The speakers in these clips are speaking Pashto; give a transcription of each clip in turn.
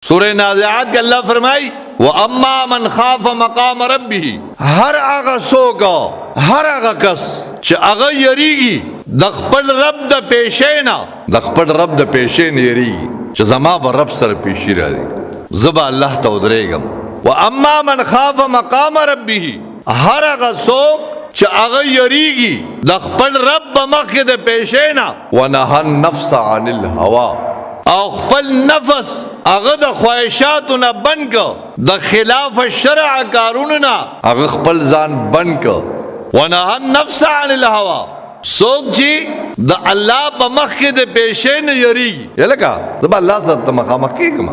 سورہ نازعات کے اللہ فرمائی وَأَمَّا مَنْ خَافَ مَقَامَ رَبِّهِ ہر آغا سوکا ہر آغا کس چه آغا یریگی دخپل رب دا پیشینا دخپل رب دا پېشین یریگی چه زما با رب سر پیشی را دی زبا اللہ تا ادریگم وَأَمَّا مَنْ خَافَ مَقَامَ رَبِّهِ ہر آغا سوک چه آغا یریگی دخپل رب بمخ دا پیشینا وَنَهَا النَّفْسَ عَنِ الْهَوَا او خپل نفس اغه د خواهشاتو نه بند کو د خلاف شرع کارونو نه اغه خپل ځان بند کو ونهى النفس عن الهوى سوک چی د الله په مخ کې د پیشې نه یریږي یلکه زب الله سره مخامخ کیږم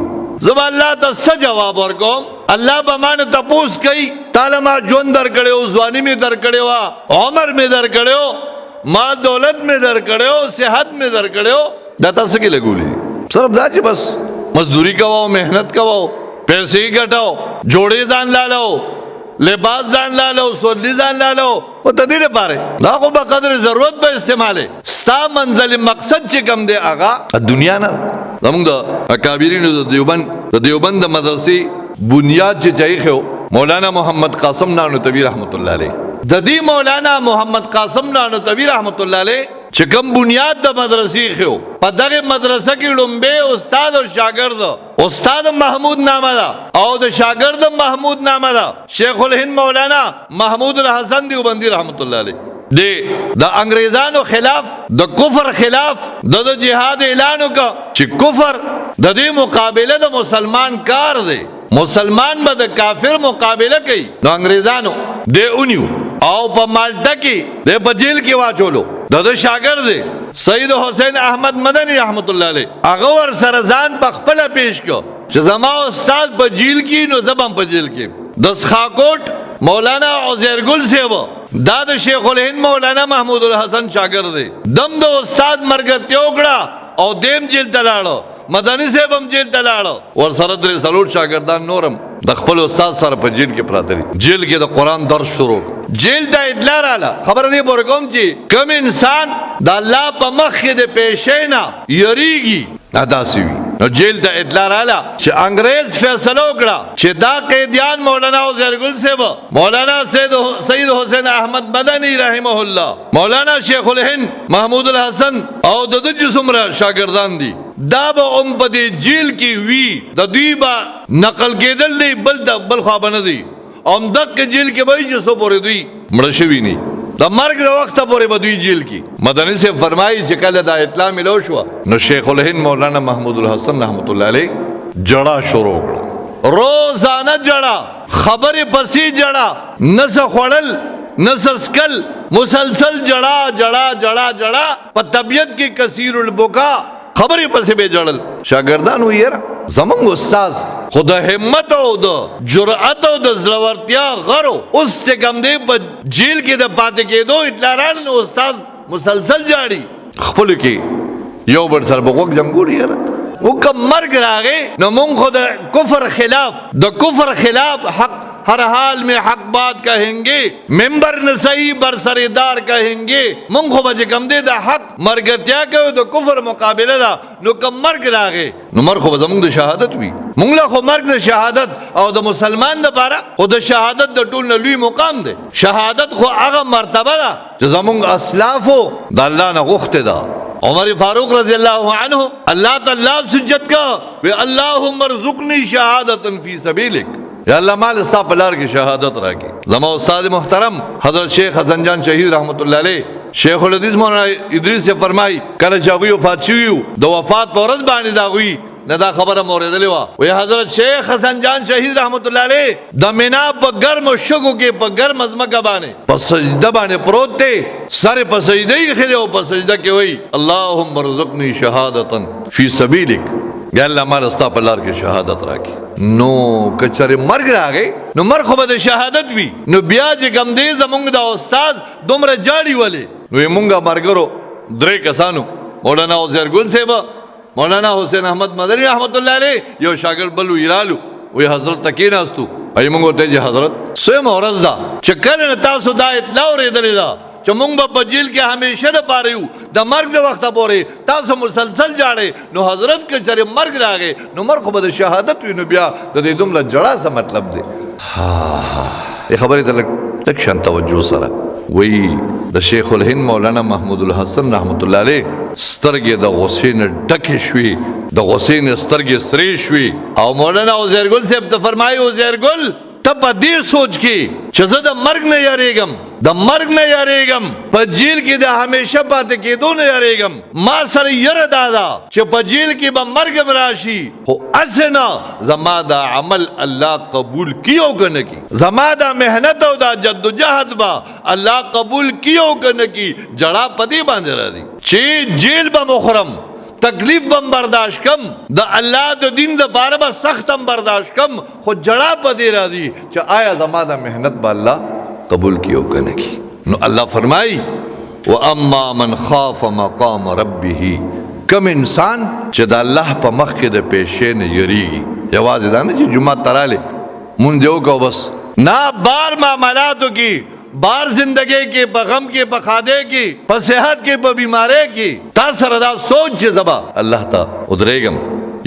زب الله ته څه جواب ورکوم الله به مان تپوس کوي تعالی ما ژوند درکړیو ځواني می درکړیو عمر می درکړیو ما دولت می درکړیو صحت می درکړیو دا تاسو کې لګولې صرف دا چې بس مزدوری کواو محنت کواو پیسې ګټاو جوړې ځان لالو لباس ځان لالو سورلی ځان لالو او تدې لپاره دا خو به قدر ضرورت به استعماله ستا منزل مقصد چې کوم دی آغا دنیا نه زموږ د اکابرینو د دیوبند مدرسې بنیاد چې ځای خو مولانا محمد قاسم نانوتوی رحمت الله علیه د دې مولانا محمد قاسم نانوتوی رحمت الله علیه چې کوم بنیاد د مدرسې خو په دغه مدرسه کې لومبه استاد او شاګرد استاد محمود نامه ده او د شاګرد محمود نامه ده شیخ الهند مولانا محمود الحسن دیوبندی رحمت الله علیه د انګریزانو خلاف د کفر خلاف د جهاد اعلان وکړ چې کفر د دې مقابله د مسلمان کار دی مسلمان به د کافر مقابله کوي د انګریزانو دی اونیو او په مالټا کې د بجیل کې واچولو د شاګرد سید حسین احمد مدنی رحمت الله علیه هغه ور سره ځان په خپل پیش کو چې زما استاد په جیل کې نو زبم په جیل کې د سخاکوټ مولانا عزیر گل سیو دا د شیخ الهند مولانا محمود الحسن شاګرد دی دم د استاد مرګ تیوګړه او دیم جیل تلاړو مدنی صاحب هم جیل تلاړو ور سره درې سلوټ شاګردان نورم د خپل استاد سره په جیل کې پراته دي جیل کې د قران درس شروع جیل ته اطلاع رااله خبر دی ورکوم چې کوم انسان د الله په مخ کې د پیشینا یریږي ادا سی نو جیل ته اطلاع رااله چې انګريز فیصله وکړه چې دا قیدیان مولانا عزیر گل صاحب مولانا سید حسین احمد مدنی رحمه الله مولانا شیخ الهند محمود الحسن او د جسمره شاګردان دي دا به په دې جیل کې وی د دوی به نقل کېدل دی بل خو به نه دی ام دک جیل کې به چې سو پورې دوی مړ شوی نه د مرګ د وخت پورې به دوی جیل کې مدنی سے فرمایي چې کله دا اطلاع ملو شو نو شیخ الهند مولانا محمود الحسن رحمت الله علیه جړه شروع کړه روزانه جړه خبره پسې جړه نس خړل نس سکل مسلسل جړه په طبیعت کې کثیر البکا خبرې پسې به جړل شاګردان ویرا زمونږ استاد خود همت او د جرأت او د زړورتیا غرو اوس چې کوم دی په جیل کې د پاتې کېدو اطلاع راغله نو استاد مسلسل جاړي خپل کې یو بل سره بغوک جنګوري او کوم مرګ راغی نو مونږ خود د کفر خلاف حق ہر حال میں حق بات کہیں گے ممبر نسائی برسردار کہیں گے مونږ خو به کم دی د حق مرګتیا کوي د کفر مقابله دا نو کوم مرګ راغی نو مرګ خو زمونږ د شهادت وي مونږ له خو مرګ د شهادت او د مسلمان لپاره خو د شهادت د ټول نه لوی مقام دی شهادت خو هغه مرتبه ده چې زمونږ اسلافو د الله نه غوښته ده عمر فاروق رضی الله عنه اللہ تعالی سجد کا وی اللہم ارزقنی شہادتا فی سبیلک یا اللہ مال استا پلار کی شہادت راکی زمان استاد محترم حضرت شیخ حسن جان شہید رحمت اللہ علیہ شیخ الحدیث مولانا ادریس سے فرمائی کل چاگوی وفات شویو دو وفات پورت بانی داگوی ندا خبر موردلی وا وی حضرت شیخ حسن جان شہید رحمت اللہ علیہ دا منا پا گرم شگو کے پا گرم ازمکہ بانے پا سجدہ بانے پروت تے سارے پا سجدہ ہی خیلے ہو پا سجدہ کے وی اللہم رزقنی شہادتا فی سبیلک یا اللہ مال استا پلار کی شہادت راکی نو کچھر مرگ راگے نو مرگ خوبت شہادت بھی نو بیاج کم دیز مونگ دا استاز دومر جاڑی والے نو یہ مونگا مرگرو درے کسانو مولانا عزیر گل سیبا مولانا حسین احمد مدنی رحمت اللہ علیہ یو شاگرد بلو ایرالو وی حضرت تکین استو ای منگو تیجی حضرت سویم ورز دا چکر نتاسو دا اطلاع ریدلی دا چې مونږ په جیل کې همیشه د پاره یو د مرګ د وخت پورې تاسو مسلسل جاړې نو حضرت کې چې مرګ راغی نو مرګ خو به د شهادت وي نو بیا د دې دومره جړه څه مطلب دی ها خبرې ته لږ شان توجه سره وی د شیخ الهند مولانا محمود الحسن رحمت الله علیه سترګې د غصې نه ډکې شوې د غصې نه سترګې سرې شوې او مولانا عزیر ګل صاحب ته فرمایي عزیر ګل ته په دې سوچ کې چې زه د مرګ نه یریږم د مرګ نه یریږم په جیل کې د همیشه پاتې کېدو نه یریږم ما سره یره دادا چې په جیل کې به مرګ راشي خو اسنه زما دا عمل الله قبول کیو کنه کی زما دا محنت او دا جدوجہد با الله قبول کیو کنه کی جڑا پدی باندې را دي چې جیل به مخرم تکلیف بم برداشت کم د الله د دین د باره به سختم برداشت کم خو جړه پدې را دي چې آیا زما د محنت به الله قبول کیو کنه کی نو الله فرمای واما من خاف مقام ربه کم انسان چې د الله په مخ کې د پیښې نه یریږي یوازې دا نه چې جمعه تراله مونږ دیو کو بس نا بار معاملاتو کې بار زندگی کې په غم کې په خاده کې په صحت کې په بیماری کې تا سره دا سوچ چې زبا الله ته ودرېږم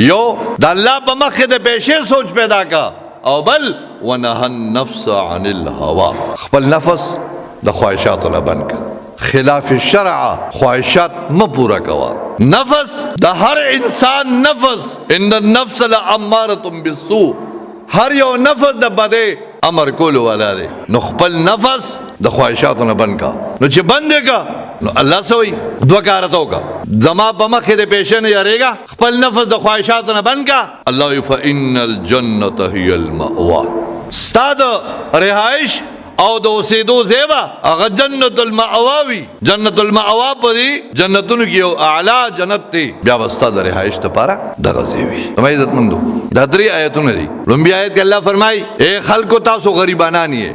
یو د الله په مخ کې د پیښې سوچ پیدا کا او بل ونهى النفس عن الهوى خپل نفس د خواهشاتو نه بند کا خلاف الشرع خواهشات م پورا کوا نفس د هر انسان نفس ان النفس لاماره بالسوء هر یو نفس د بده امر کولو والا دی نو خپل نفس د خواهشاتو نه بند کا نو چې بند کا نو الله سوئی دو کارتو کا زما په مخ د پیښې نه یریږي خپل نفس د خواهشاتو نه بند کا الله فإن الجنة هي المأوى استاد رهائش او د اوسېدو زیبا هغه جنت المأواوي جنت المأوا پرې جنتونو کې یو اعلی جنت دی بیا واسطه د رهائش ته پاره دغه زیوي تمه عزت مندو دا درې آیتونه دي لومبي آیت کې الله فرمای اے خلکو تاسو غریبانان یې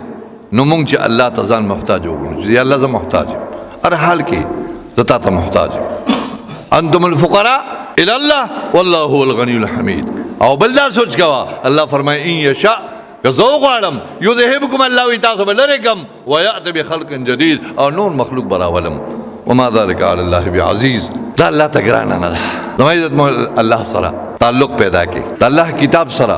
نو مونږ چې الله ته ځان محتاج وګڼو چې الله زه محتاج هر حال کې زه ته محتاج انتم الفقراء الى الله والله هو الغني الحميد او بل دا سوچ کوا الله فرمای ان یشاء زو غواړم یذهبکم الله وی تاسو بلریکم ویات بخلق جدید او نور مخلوق براولم وما ذلك على الله بعزیز دا الله تګران نه ده د الله سره تعلق پیدا کی د الله کتاب سره